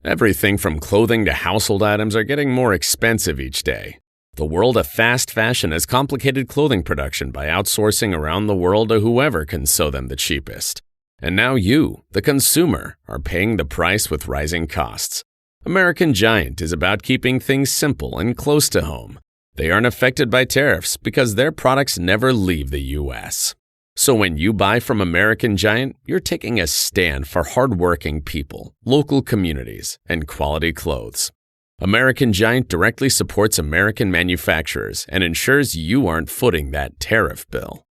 Everything from clothing to household items are getting more expensive each day. The world of fast fashion has complicated clothing production by outsourcing around the world to whoever can sew them the cheapest. And now you, the consumer, are paying the price with rising costs. American Giant is about keeping things simple and close to home. They aren't affected by tariffs because their products never leave the U.S. So when you buy from American Giant, you're taking a stand for hardworking people, local communities, and quality clothes. American Giant directly supports American manufacturers and ensures you aren't footing that tariff bill.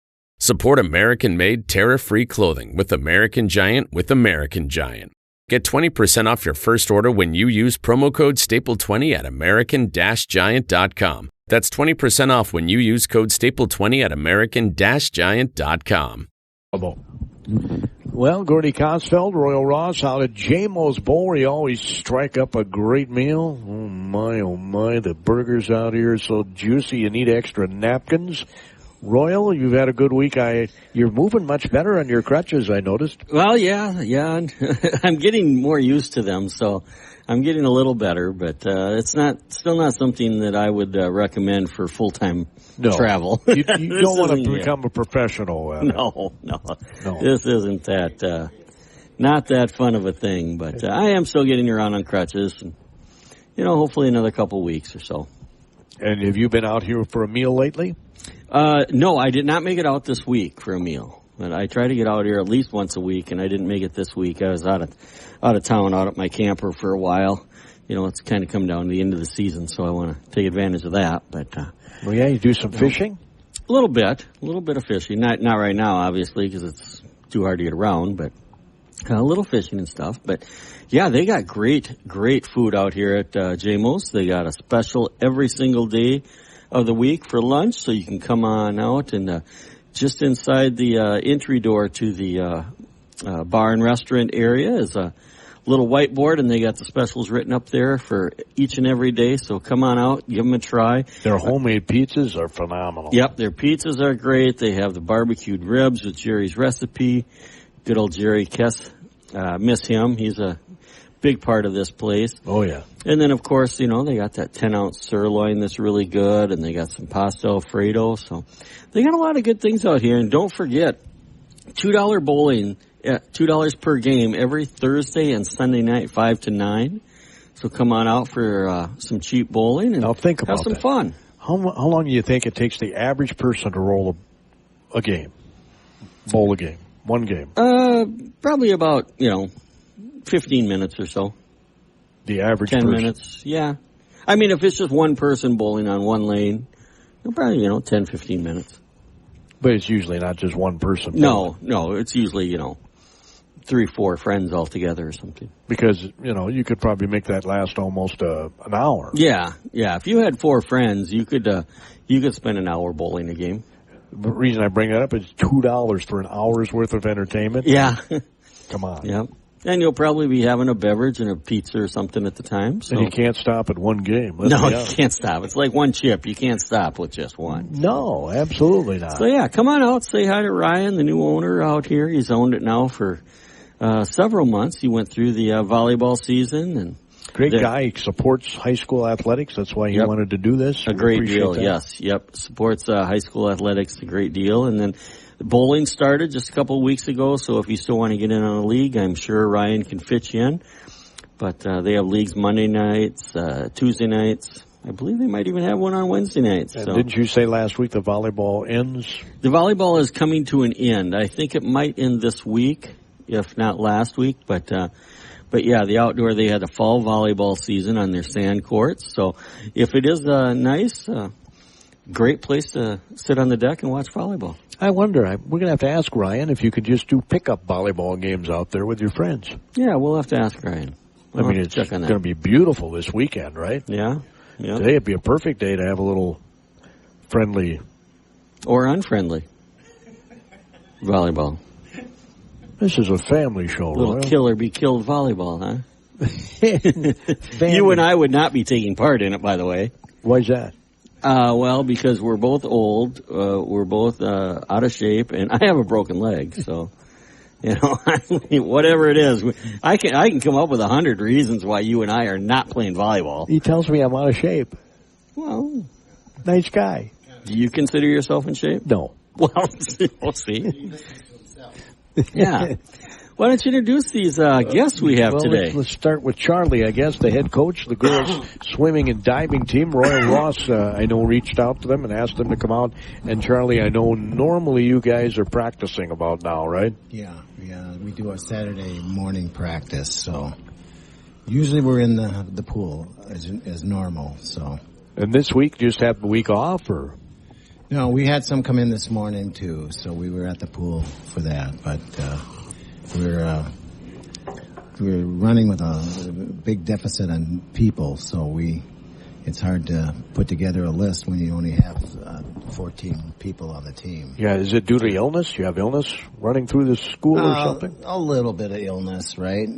Support American-made, tariff-free clothing with American Giant with American Giant. Get 20% off your first order when you use promo code STAPLE20 at american-giant.com. That's 20% off when you use code STAPLE20 at american-giant.com. Well, Gordy Kosfeld, Royal Ross, out at JMO's Bowl. You always strike up a great meal. Oh, my, the burgers out here are so juicy. You need extra napkins. Royal, you've had a good week. You're moving much better on your crutches, I noticed. Well, yeah. I'm getting more used to them, so I'm getting a little better, but it's still not something that I would recommend for full-time travel. You don't want to become a professional. No. This isn't that, not that fun of a thing, but I am still getting around on crutches, and, hopefully another couple weeks or so. And have you been out here for a meal lately? No, I did not make it out this week for a meal. But I try to get out here at least once a week, and I didn't make it this week. I was out of town, out at my camper for a while. It's kind of come down to the end of the season, so I want to take advantage of that. But you do some fishing? A little bit of fishing. Not right now, obviously, because it's too hard to get around. But a little fishing and stuff. But yeah, they got great food out here at JMO's. They got a special every single day of the week for lunch, so you can come on out and just inside the entry door to the bar and restaurant area is a little whiteboard, and they got the specials written up there for each and every day. So come on out, give them a try. Their homemade pizzas are phenomenal. Yep, their pizzas are great. They have the barbecued ribs with Jerry's recipe. Good old Jerry Kess. Miss him. He's a big part of this place. Oh, yeah. And then, of course, they got that 10-ounce sirloin that's really good, and they got some pasta Alfredo. So they got a lot of good things out here. And don't forget, $2 bowling, $2 per game every Thursday and Sunday night, 5 to 9. So come on out for some cheap bowling and now think about have some that. fun. How long do you think it takes the average person to roll a game, bowl a game, one game? Probably about, 15 minutes or so. The average 10 person. minutes, yeah. I mean, if it's just one person bowling on one lane, probably, 10, 15 minutes. But it's usually not just one person bowling. No, it's usually, 3, 4 friends all together or something. Because, you could probably make that last almost an hour. Yeah. If you had 4 friends, you could spend an hour bowling a game. The reason I bring that up is $2 for an hour's worth of entertainment. Yeah. Come on. Yeah. And you'll probably be having a beverage and a pizza or something at the time. So. And you can't stop at one game. No, you can't stop. It's like one chip. You can't stop with just one. No, absolutely not. So, yeah, come on out. Say hi to Ryan, the new owner out here. He's owned it now for several months. He went through the volleyball season. And great guy. He supports high school athletics. That's why he wanted to do this. A great deal, yes. Yep. Supports high school athletics. A great deal. And then bowling started just a couple of weeks ago, so if you still want to get in on a league, I'm sure Ryan can fit you in. But they have leagues Monday nights, Tuesday nights. I believe they might even have one on Wednesday nights. And didn't you say last week the volleyball ends? The volleyball is coming to an end. I think it might end this week, if not last week. But yeah, the outdoor, they had a fall volleyball season on their sand courts. So if it is nice, great place to sit on the deck and watch volleyball. I wonder, we're going to have to ask Ryan if you could just do pickup volleyball games out there with your friends. Yeah, we'll have to ask Ryan. I mean, it's going to be beautiful this weekend, right? Yeah. Today would be a perfect day to have a little friendly. Or unfriendly volleyball. This is a family show, little Royal. Kill or be killed volleyball, huh? You and I would not be taking part in it, by the way. Why's that? Well, because we're both old, we're both out of shape, and I have a broken leg, so You know, whatever it is, I can come up with 100 reasons why you and I are not playing volleyball. He tells me I'm out of shape. Well, nice guy. Do you consider yourself in shape? No. Well, we'll see. Yeah. Why don't you introduce these guests we have today? Let's start with Charlie, I guess, the head coach of the girls' swimming and diving team. Royal Ross, I know, reached out to them and asked them to come out. And Charlie, I know normally you guys are practicing about now, right? Yeah. We do a Saturday morning practice, so usually we're in the pool as normal. So. And this week, just have a week off, or? No, we had some come in this morning too, so we were at the pool for that. But we're running with a big deficit on people, so it's hard to put together a list when you only have 14 people on the team. Yeah, is it due to illness? You have illness running through the school or something? A little bit of illness, right?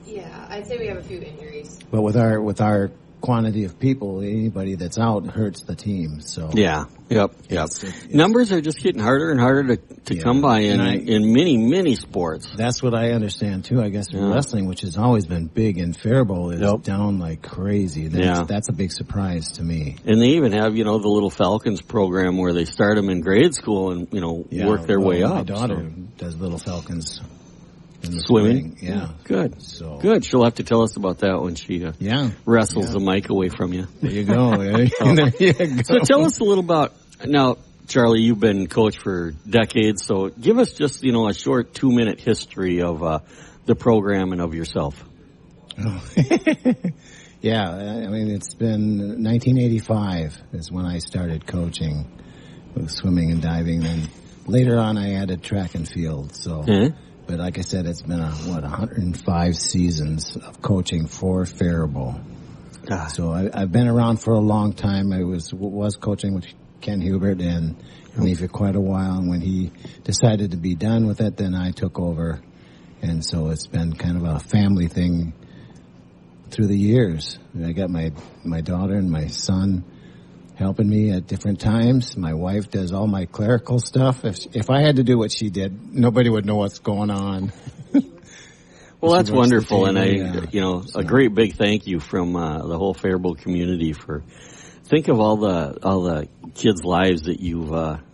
Yeah, I'd say we have a few injuries. But with our quantity of people, anybody that's out hurts the team. So yeah, yep. Numbers are just getting harder and harder to come by in many sports. That's what I understand too. I guess wrestling, which has always been big in Faribault, is down like crazy. That's a big surprise to me. And they even have the little Falcons program where they start them in grade school and work their way up. My daughter does little Falcons. Swimming? Yeah. Good. Good. She'll have to tell us about that when she wrestles the mic away from you. There you go. There you go. So tell us a little about, now, Charlie, you've been coach for decades, so give us just, a short 2-minute history of the program and of yourself. Oh. Yeah, I mean, it's been 1985 is when I started coaching with swimming and diving, and later on I added track and field, so... Mm-hmm. But like I said, it's been 105 seasons of coaching for Faribault. So I've been around for a long time. I was coaching with Ken Hubert and me for quite a while. And when he decided to be done with it, then I took over. And so it's been kind of a family thing through the years. I got my daughter and my son helping me at different times. My wife does all my clerical stuff. If I had to do what she did, nobody would know what's going on. Well, that's wonderful, and a great big thank you from the whole Faribault community for think of all the kids' lives that you've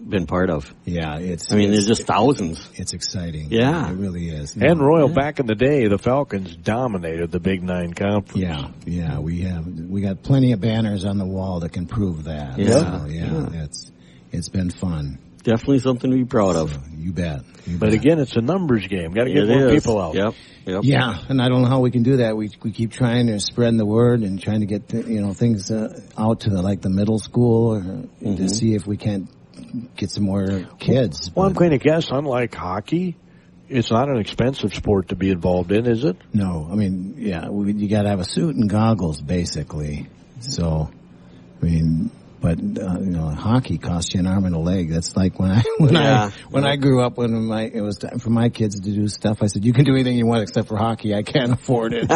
been part of. Yeah, there's just thousands. It's exciting. Yeah, it really is. And Royal, back in the day, the Falcons dominated the Big Nine Conference. Yeah, we got plenty of banners on the wall that can prove that. Yeah, so, it's been fun. Definitely something to be proud of. So, you bet. But again, it's a numbers game. Got to get more people out. Yep. Yeah, and I don't know how we can do that. We keep trying to spread the word and trying to get things out to the middle school to see if we can't get some more kids. Well, I'm going to guess, unlike hockey, it's not an expensive sport to be involved in, is it? No, I mean, you got to have a suit and goggles, basically. So, I mean. But hockey costs you an arm and a leg. That's like when I grew up. It was time for my kids to do stuff. I said, "You can do anything you want except for hockey. I can't afford it."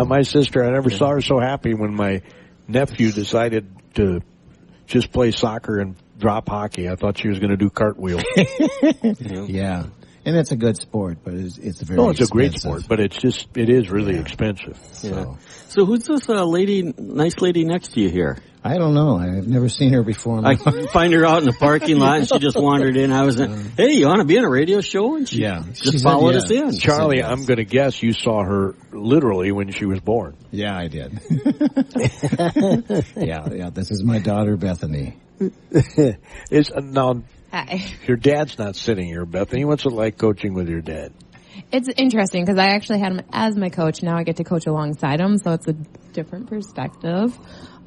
My sister. I never saw her so happy when my nephew decided to just play soccer and drop hockey. I thought she was going to do cartwheels. Yeah. And it's a good sport, but it's very it's a great sport, but it is really expensive. So who's this nice lady next to you here? I don't know. I've never seen her before. I find her out in the parking lot, and she just wandered in. I was hey, you want to be on a radio show? And she just followed us in. Charlie, I'm going to guess you saw her literally when she was born. Yeah, I did. Yeah. This is my daughter, Bethany. Hi. Your dad's not sitting here, Bethany. What's it like coaching with your dad? It's interesting because I actually had him as my coach. Now I get to coach alongside him, so it's a different perspective.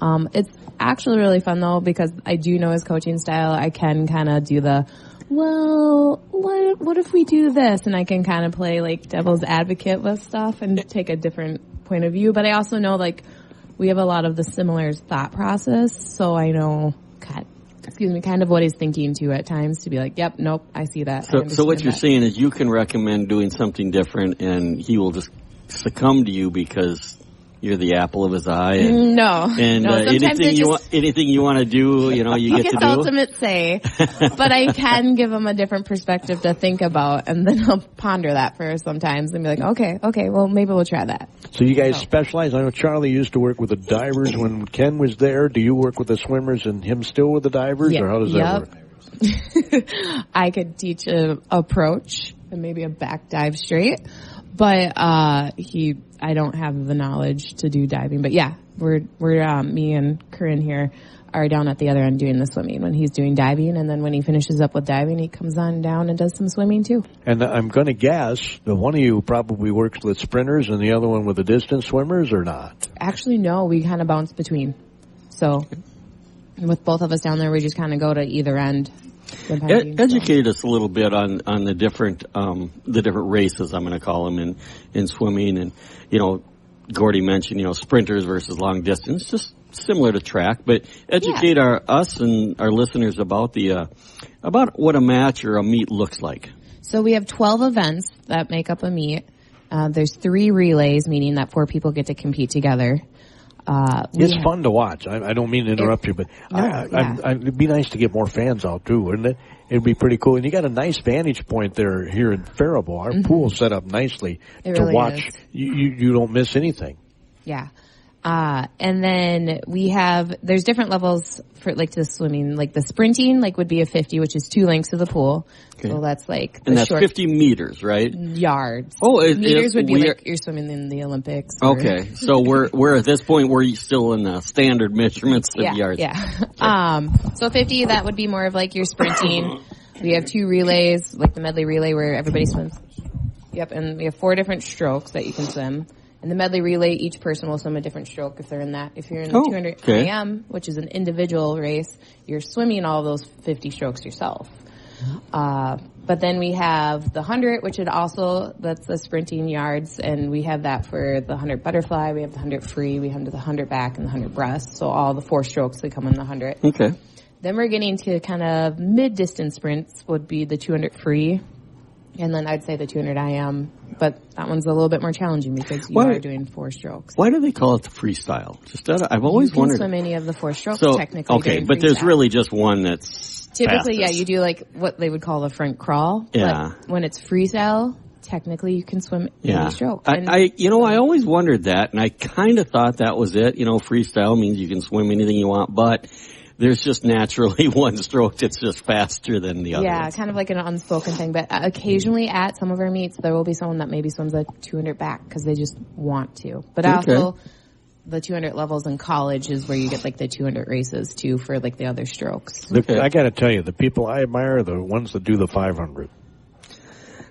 It's actually really fun, though, because I do know his coaching style. I can kind of do what if we do this? And I can kind of play like devil's advocate with stuff and take a different point of view. But I also know, we have a lot of the similar thought process, so I know kind of what he's thinking too at times to be like, yep, nope, I see that. So what you're saying is you can recommend doing something different and he will just succumb to you because you're the apple of his eye. And, no. And anything you want to do, you get to do. Ultimate say, but I can give him a different perspective to think about, and then I'll ponder that for sometimes and be like, okay, well maybe we'll try that. So you guys specialize? I know Charlie used to work with the divers when Ken was there. Do you work with the swimmers and him still with the divers, or how does that work? I could teach an approach and maybe a back dive straight, but I don't have the knowledge to do diving. But yeah, we're me and Corine here are down at the other end doing the swimming when he's doing diving, and then when he finishes up with diving, he comes on down and does some swimming too. And I'm going to guess the one of you probably works with sprinters and the other one with the distance swimmers, or not? Actually, no, we kind of bounce between. So with both of us down there, we just kind of go to either end. Educate us a little bit on the different races, I'm going to call them, in swimming. And Gordy mentioned sprinters versus long distance, just similar to track, but educate us and our listeners about about what a match or a meet looks like. So we have 12 events that make up a meet. There's 3 relays, meaning that 4 people get to compete together. It's fun to watch. I don't mean to interrupt you, but it'd be nice to get more fans out too, wouldn't it? It'd be pretty cool. And you got a nice vantage point there here in Faribault. Our pool's set up nicely to really watch. You don't miss anything. Yeah. And then there's different levels for the swimming, like the sprinting, would be a 50, which is 2 lengths of the pool. Okay. So that's and that's 50 meters, right? Yards. Oh, meters would be you're swimming in the Olympics. Okay. So we're at this point, we're still in the standard measurements of yards. Yeah. So 50, that would be more of your sprinting. We have 2 relays, the medley relay where everybody swims. Yep. And we have 4 different strokes that you can swim. In the medley relay, each person will swim a different stroke if they're in that. If you're in the 200 AM, which is an individual race, you're swimming all those 50 strokes yourself. But then we have the 100, which that's the sprinting yards, and we have that for the 100 butterfly, we have the 100 free, we have the 100 back, and the 100 breast. So all the 4 strokes that come in the 100. Okay. Then we're getting to kind of mid-distance sprints would be the 200 free. And then I'd say the 200 IM, but that one's a little bit more challenging because you are doing 4 strokes. Why do they call it the freestyle? I've always wondered. You can swim any of the 4 strokes technically. Okay, but there's really just one that's typically, fastest. You do what they would call the front crawl. Yeah. But when it's freestyle, technically you can swim any stroke. I always wondered that, and I kind of thought that was it. Freestyle means you can swim anything you want, but there's just naturally one stroke that's just faster than the other. Yeah, kind of like an unspoken thing. But occasionally at some of our meets, there will be someone that maybe swims a 200 back because they just want to. But also, the 200 levels in college is where you get the 200 races too for the other strokes. Okay. I got to tell you, the people I admire are the ones that do the 500.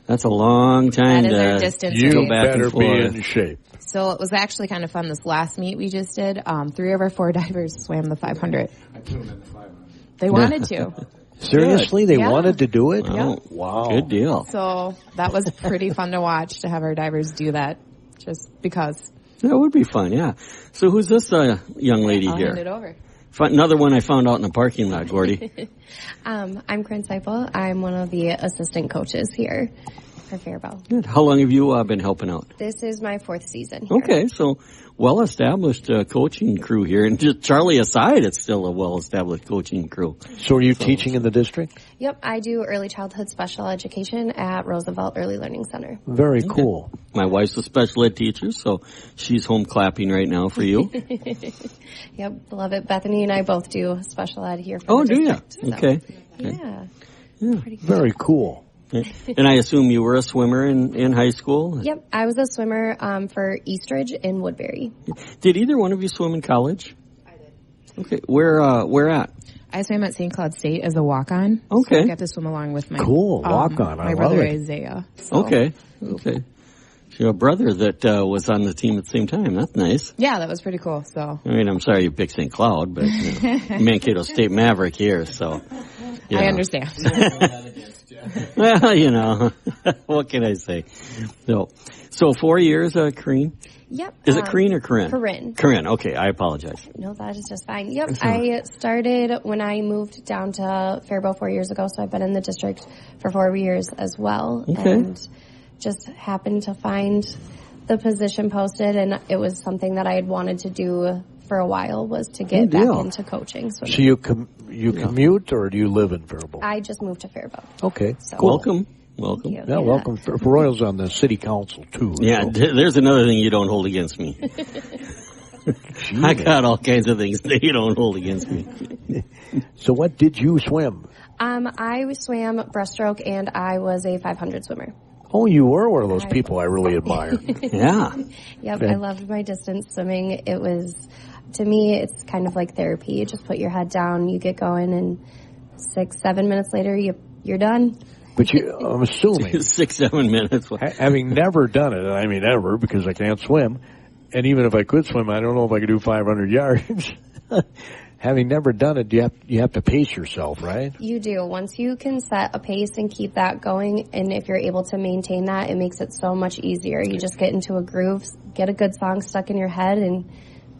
That's a long time that is our distance you race. better be in shape. So it was actually kind of fun this last meet we just did. 3 of our 4 divers swam the 500. I put them in the 500. They wanted to. Seriously? They wanted to do it? Wow. Wow. Good deal. So that was pretty fun to watch, to have our divers do that, just because. That would be fun, yeah. So who's this young lady I'll here? hand it over. Another one I found out in the parking lot, Gordy. I'm Corine Seipel. I'm one of the assistant coaches here for Faribault. Good. How long have you been helping out? This is my 4th season here. Okay, so well-established coaching crew here. And just Charlie aside, it's still a well-established coaching crew. So are you teaching in the district? Yep, I do early childhood special education at Roosevelt Early Learning Center. Very cool. My wife's a special ed teacher, so she's home clapping right now for you. Yep, love it. Bethany and I both do special ed here for the district. Do you? Okay. Yeah. Pretty cool. Very cool. And I assume you were a swimmer in high school? Yep, I was a swimmer for Eastridge in Woodbury. Did either one of you swim in college? I did. Okay, where at? I swam at St. Cloud State as a walk-on. Okay. So I got to swim along with my walk-on. my brother Isaiah. So. Okay. So you have a brother that was on the team at the same time. That's nice. Yeah, that was pretty cool. So I mean, I'm sorry you picked St. Cloud, but Mankato State Maverick here, so I understand. Well, what can I say? So 4 years, Corine? Yep. Is it Corine or Corinne? Corinne. Corinne, okay, I apologize. No, that is just fine. Yep, I started when I moved down to Faribault 4 years ago, so I've been in the district for 4 years as well. Okay. And just happened to find the position posted, and it was something that I had wanted to do for a while, was to get back into coaching. So you commute, or do you live in Faribault? I just moved to Faribault. Okay. So, cool. Welcome. Yeah, welcome. Royal's on the city council, too. Yeah, there's another thing you don't hold against me. I got all kinds of things that you don't hold against me. So what did you swim? I swam breaststroke, and I was a 500 swimmer. Oh, you were one of those people I really admire. Yeah. Yep, I loved my distance swimming. It was, to me, it's kind of like therapy. You just put your head down, you get going, and 6-7 minutes later, you're done. But I'm assuming 6-7 minutes. Having never done it, I mean ever, because I can't swim, and even if I could swim, I don't know if I could do 500 yards. Having never done it, you have to pace yourself, right? You do. Once you can set a pace and keep that going, and if you're able to maintain that, it makes it so much easier. You just get into a groove, get a good song stuck in your head, and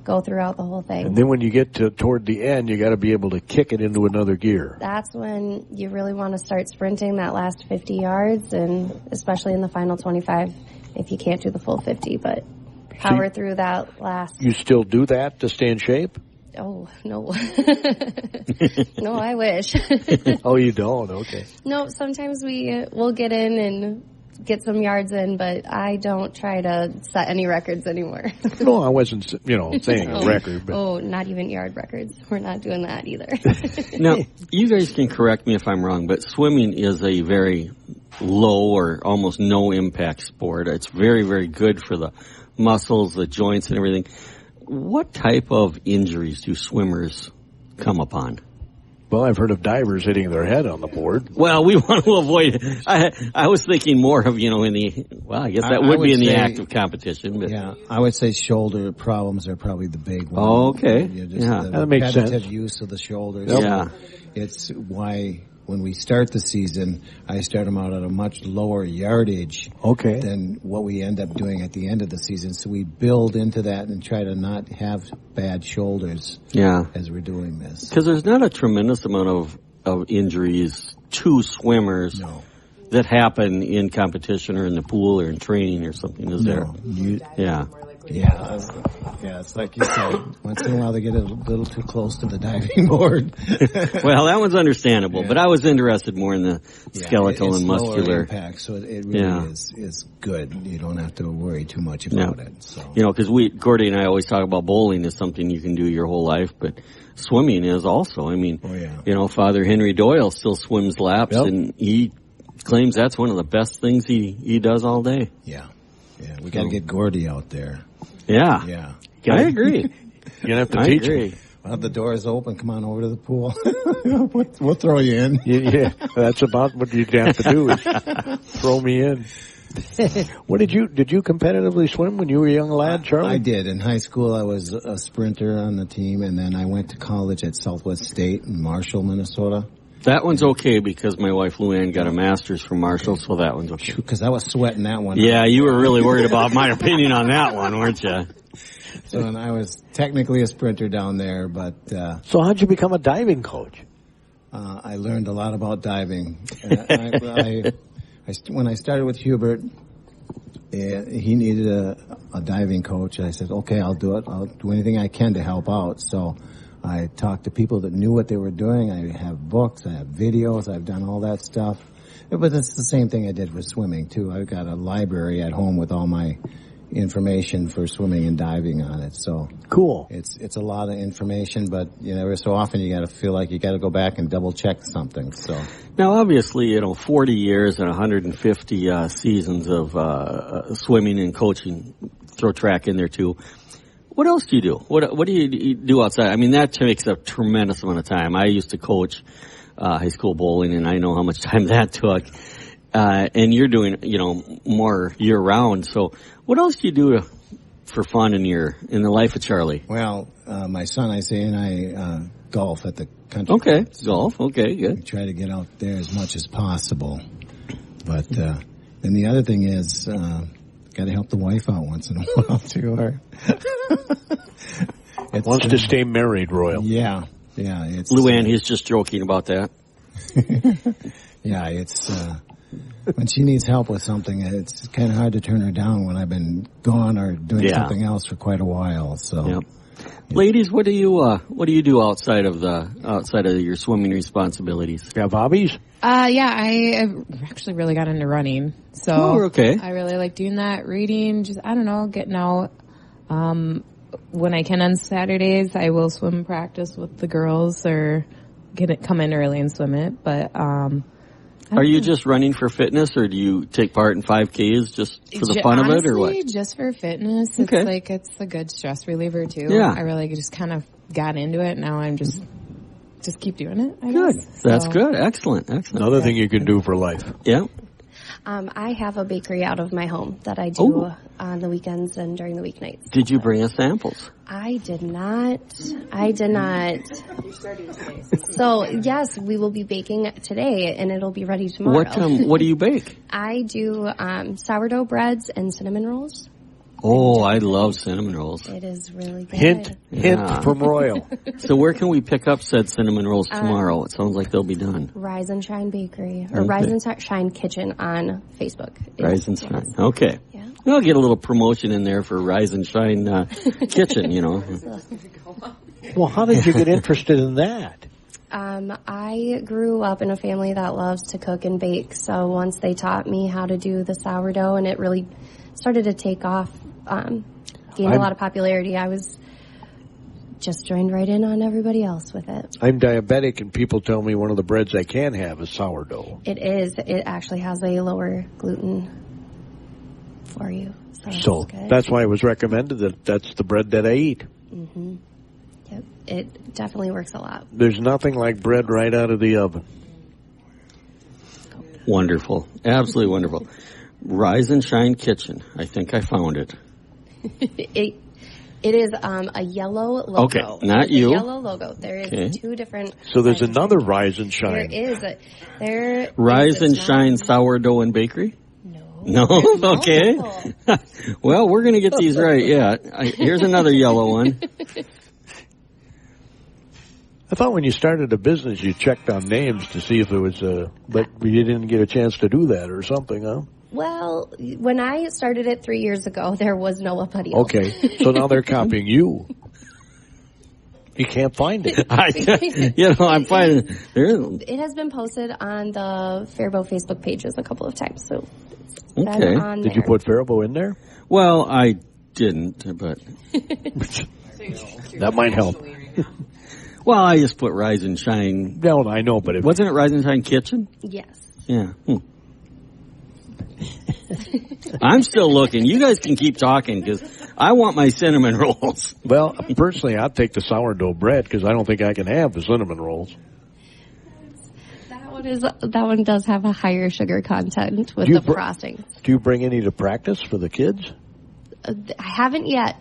go throughout the whole thing. And then when you get toward the end, you got to be able to kick it into another gear. That's when you really want to start sprinting that last 50 yards, and especially in the final 25 if you can't do the full 50, but power through that last. You still do that to stay in shape? Oh, no. No, I wish. Oh, you don't? Okay. No, sometimes we'll get in and get some yards in, but I don't try to set any records anymore. No, I wasn't, saying a record. But. Oh, not even yard records. We're not doing that either. Now, you guys can correct me if I'm wrong, but swimming is a very low or almost no impact sport. It's very, very good for the muscles, the joints, and everything. What type of injuries do swimmers come upon? Well, I've heard of divers hitting their head on the board. Well, we want to avoid. I was thinking more of in the. Well, I guess that would be in the active competition. But. Yeah, I would say shoulder problems are probably the big one. Oh, okay. That makes sense. Repetitive use of the shoulders. Yep. Yeah, it's why. When we start the season, I start them out at a much lower yardage than what we end up doing at the end of the season. So we build into that and try to not have bad shoulders as we're doing this. Because there's not a tremendous amount of injuries to swimmers that happen in competition or in the pool or in training or something, is there? Yeah, it's like you said. Once in a while they get a little too close to the diving board. Well, that one's understandable, but I was interested more in the skeletal and muscular. Lower impact, so it really is good. You don't have to worry too much about it. So. Because Gordy and I always talk about bowling is something you can do your whole life, but swimming is also. I mean, Father Henry Doyle still swims laps, and he claims that's one of the best things he does all day. Yeah, we got to get Gordy out there. Yeah. I agree. You're going to have to teach him. Well, the door is open. Come on over to the pool. We'll throw you in. Yeah, that's about what you'd have to do is throw me in. What did you competitively swim when you were a young lad, Charlie? I did. In high school, I was a sprinter on the team, and then I went to college at Southwest State in Marshall, Minnesota. That one's okay because my wife Luann got a master's from Marshall, so that one's okay. Because I was sweating that one. Yeah, you were really worried about my opinion on that one, weren't you? So, and I was technically a sprinter down there, but... So how'd you become a diving coach? I learned a lot about diving. When I started with Hubert, he needed a diving coach. And I said, okay, I'll do it. I'll do anything I can to help out. So I talked to people that knew what they were doing. I have books, I have videos, I've done all that stuff. But it's the same thing I did with swimming, too. I've got a library at home with all my information for swimming and diving on it. So cool. It's a lot of information, but every so often you got to feel like you got to go back and double check something. So now, obviously, 40 years and 150 seasons of swimming and coaching. Throw track in there too. What else do you do? What do you do outside? I mean, that takes a tremendous amount of time. I used to coach high school bowling, and I know how much time that took. And you're doing, more year round. So what else do you do for fun in the life of Charlie? Well, my son Isaiah and I golf at the country. Okay, golf. Okay, good. We try to get out there as much as possible. But then the other thing is, got to help the wife out once in a while too. Wants to stay married, Royal. Yeah. It's Luann, he's just joking about that. Yeah, it's when she needs help with something, it's kind of hard to turn her down when I've been gone or doing something else for quite a while. So, yep. Ladies, what do you do outside of your swimming responsibilities? You have hobbies? Yeah, I have actually really got into running. So okay. I really like doing that. Reading, just, I don't know, getting out. When I can on Saturdays, I will swim practice with the girls or come in early and swim it. But, are you just running for fitness, or do you take part in 5Ks just for the fun of it, or what? Just for fitness. Okay. It's a good stress reliever too. Yeah. I really just kind of got into it. Now I'm just keep doing it. I Good. guess. That's So, good. Excellent. Another thing you can do for life. Yeah. I have a bakery out of my home that I do on the weekends and during the weeknights. Did you bring us samples? I did not. So, yes, we will be baking today, and it'll be ready tomorrow. What do you bake? I do sourdough breads and cinnamon rolls. Oh, I love cinnamon rolls. It is really good. Hint from Royal. So where can we pick up said cinnamon rolls tomorrow? It sounds like they'll be done. Rise and Shine Bakery, or Rise and Shine Kitchen on Facebook. Rise and Shine. Okay. Yeah. We'll get a little promotion in there for Rise and Shine Kitchen, you know. Well, how did you get interested in that? I grew up in a family that loves to cook and bake, so once they taught me how to do the sourdough, and it really started to take off, gained a lot of popularity, I was just joined right in on everybody else with it. I'm diabetic, and people tell me one of the breads I can have is sourdough. It is. It actually has a lower gluten for you. So that's why it was recommended that's the bread that I eat. Mm-hmm. Yep. It definitely works a lot. There's nothing like bread right out of the oven. Wonderful. Absolutely wonderful. Rise and Shine Kitchen. I think I found it. It is a yellow logo. Okay, not it's you. A yellow logo. There is two different. So there's another Rise and Shine. There Rise and Shine Sourdough and Bakery? No? Okay. Well, we're going to get these right. Yeah. Here's another yellow one. I thought when you started a business, you checked on names to see if it was but you didn't get a chance to do that or something, huh? Well, when I started it 3 years ago, there was nobody else. Okay, so now they're copying you. You can't find it. I'm finding it has been posted on the Faribault Facebook pages a couple of times, so it's been on Did you put Faribault in there? Well, I didn't, but that might help. Well, I just put Rise and Shine. No, I know, but wasn't it Rise and Shine Kitchen? Yes. Yeah. I'm still looking. You guys can keep talking because I want my cinnamon rolls. Well, personally, I'd take the sourdough bread because I don't think I can have the cinnamon rolls. That one does have a higher sugar content with the frosting. Do you bring any to practice for the kids? I haven't yet,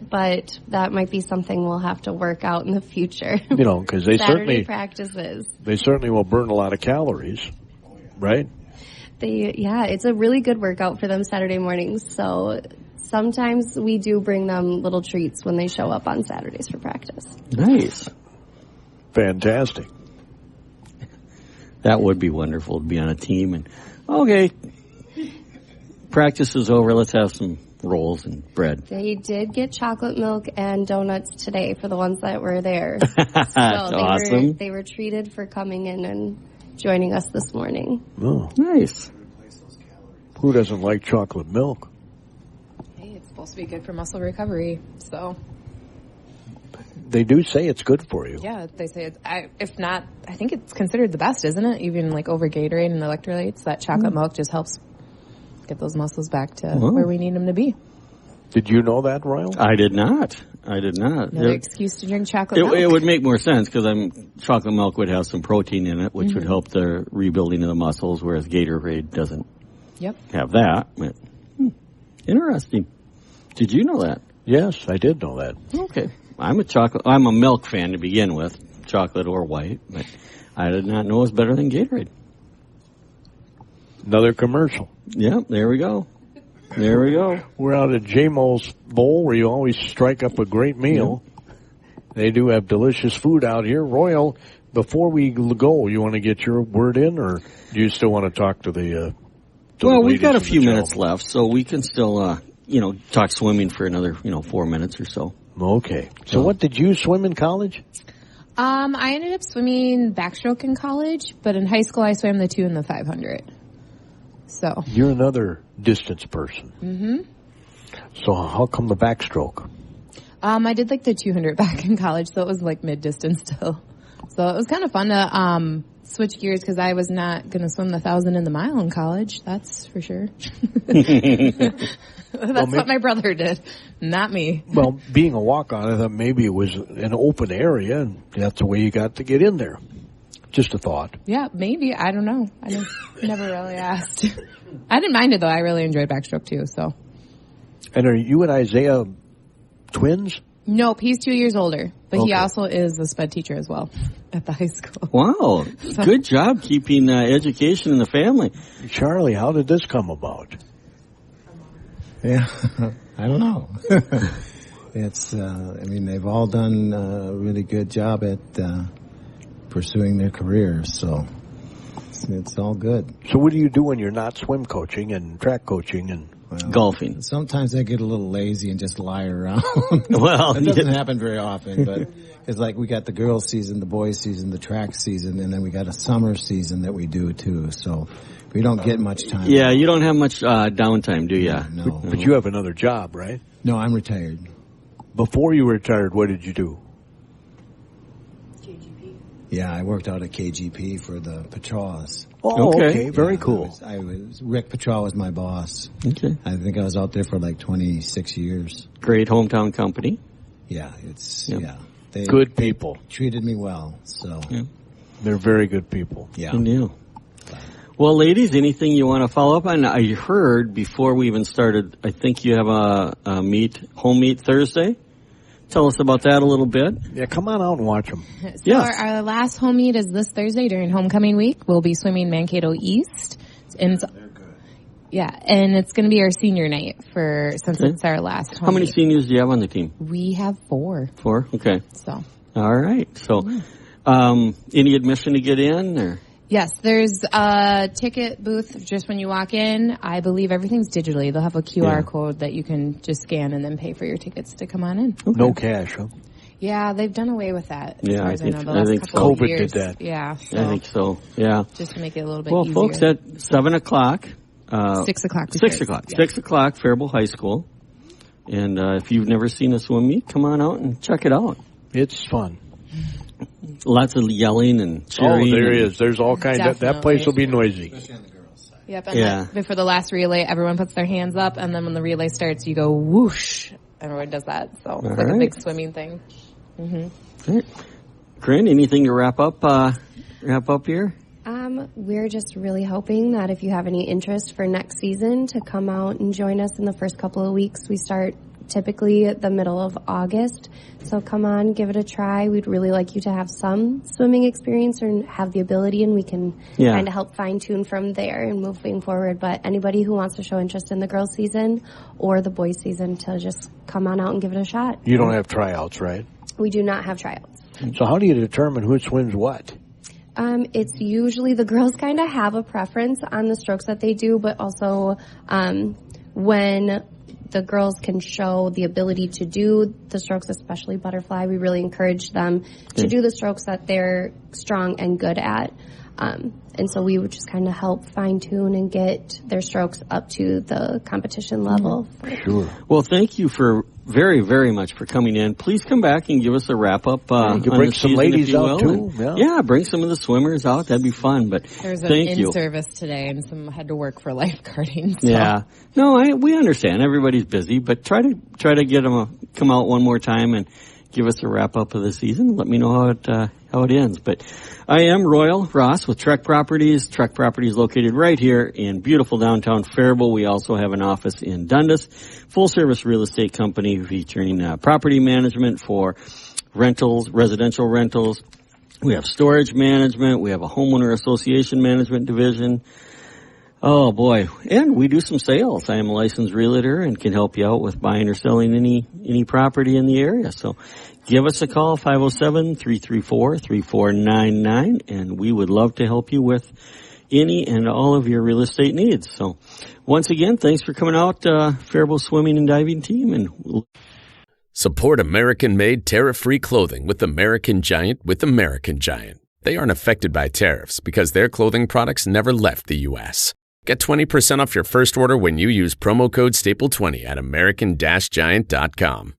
but that might be something we'll have to work out in the future. You know, because they Saturday practices. They certainly will burn a lot of calories, right? It's a really good workout for them Saturday mornings. So sometimes we do bring them little treats when they show up on Saturdays for practice. Nice. Fantastic. That would be wonderful to be on a team. And okay, practice is over. Let's have some rolls and bread. They did get chocolate milk and donuts today for the ones that were there. That's awesome. They were treated for coming in and joining us this morning. Oh, nice. Who doesn't like chocolate milk? Hey, it's supposed to be good for muscle recovery, so. They do say it's good for you. Yeah, they say it's, if not, I think it's considered the best, isn't it? Even like over Gatorade and electrolytes, that chocolate milk just helps get those muscles back to where we need them to be. Did you know that, Royal? I did not. Another excuse to drink chocolate milk. It would make more sense because chocolate milk would have some protein in it, which would help the rebuilding of the muscles, whereas Gatorade doesn't have that. But, interesting. Did you know that? Yes, I did know that. Okay. I'm a milk fan to begin with, chocolate or white, but I did not know it was better than Gatorade. Another commercial. Yeah, there we go. There we go. We're out at J-Mo's Bowl where you always strike up a great meal. They do have delicious food out here. Royal before we go, you want to get your word in, or do you still want to talk to the well, we've got a few minutes left, so we can still, talk swimming for another, 4 minutes or so. Okay. So what did you swim in college? I ended up swimming backstroke in college, but in high school I swam the 2 and the 500. So. You're another distance person. Mm-hmm. So how come the backstroke? I did like the 200 back in college, so it was like mid-distance still. So it was kind of fun to switch gears because I was not going to swim the 1,000 in the mile in college. That's for sure. That's what my brother did, not me. Well, being a walk-on, I thought maybe it was an open area, and that's the way you got to get in there. Just a thought. Yeah, maybe. I don't know. I never really asked. I didn't mind it, though. I really enjoyed backstroke, too. So. And are you and Isaiah twins? Nope, he's 2 years older, but Okay. he also is a sped teacher as well at the high school. Wow. Good job keeping education in the family. Charlie, how did this come about? Yeah, I don't know. It's, they've all done a really good job at pursuing their careers, so it's all good. So what do you do when you're not swim coaching and track coaching and golfing? Sometimes I get a little lazy and just lie around. Well, it doesn't happen very often, but it's like we got the girls' season, the boys' season, the track season, and then we got a summer season that we do too. So we don't get much time. Yeah, you don't have much downtime, do you? No. But you have another job, right? No, I'm retired. Before you were retired, what did you do? Yeah, I worked out at KGP for the Petraws. Oh, Okay. okay. Very cool. I was Rick Petraw was my boss. Okay. I think I was out there for like 26 years. Great hometown company. Yeah, it's Yep. yeah. They Good people. treated me well, so Yeah. They're very good people. yeah. Good deal. Well, ladies, anything you want to follow up on? I heard before we even started, I think you have a home meet Thursday. Tell us about that a little bit. Yeah, come on out and watch them. So Yes. our last home meet is this Thursday during homecoming week. We'll be swimming Mankato East. And yeah, and it's going to be our senior night since it's our last home How many meet. seniors do you have on the team? We have 4. 4? Okay. So. All right. So, any admission to get in or? Yes, there's a ticket booth just when you walk in. I believe everything's digitally. They'll have a QR code that you can just scan and then pay for your tickets to come on in. Okay. No cash, huh? Yeah, they've done away with that. Yeah, as far as I know, the think last couple of COVID years. did that. Yeah, I think so. Yeah. just to make it a little bit Well, easier. folks, at 7 o'clock. 6 o'clock. 6 o'clock. Yeah. 6 o'clock, Faribault High School. And if you've never seen a swim meet, come on out and check it out. It's fun. Lots of yelling and cheering. Oh, there is. There's all kinds of, that place will be noisy. Yep, and Yeah. then before the last relay, everyone puts their hands up, and then when the relay starts, you go whoosh. Everyone does that, so it's like a big swimming thing. Mm-hmm. Right. Corinne, anything to wrap up here? We're just really hoping that if you have any interest for next season to come out and join us in the first couple of weeks. We start typically at the middle of August. So come on, give it a try. We'd really like you to have some swimming experience or have the ability, and we can kind of help fine-tune from there and moving forward. But anybody who wants to show interest in the girls' season or the boys' season, to just come on out and give it a shot. You don't have tryouts, right? We do not have tryouts. So how do you determine who swims what? It's usually the girls kind of have a preference on the strokes that they do, but also when the girls can show the ability to do the strokes, especially butterfly, we really encourage them to do the strokes that they're strong and good at. And so we would just kind of help fine-tune and get their strokes up to the competition level. Sure. Well, thank you for very, very much for coming in. Please come back and give us a wrap-up you on can bring the some season, ladies if you out, will. too. Yeah, bring some of the swimmers out. That'd be fun. But There's an thank you. in-service today, and some had to work for lifeguarding. So. Yeah. No, we understand. Everybody's busy, but try to get them come out one more time and give us a wrap-up of the season. Let me know how it ends. But I am Royal Ross with Trek Properties. Trek Properties located right here in beautiful downtown Faribault. We also have an office in Dundas. Full-service real estate company featuring property management for rentals, residential rentals. We have storage management. We have a homeowner association management division. Oh boy. And we do some sales. I am a licensed realtor and can help you out with buying or selling any any property in the area. So give us a call, 507-334-3499, and we would love to help you with any and all of your real estate needs. So once again, thanks for coming out, Faribault Swimming and Diving Team. And Support American-made tariff-free clothing with American Giant with American Giant. They aren't affected by tariffs because their clothing products never left the U.S. Get 20% off your first order when you use promo code STAPLE20 at American-Giant.com.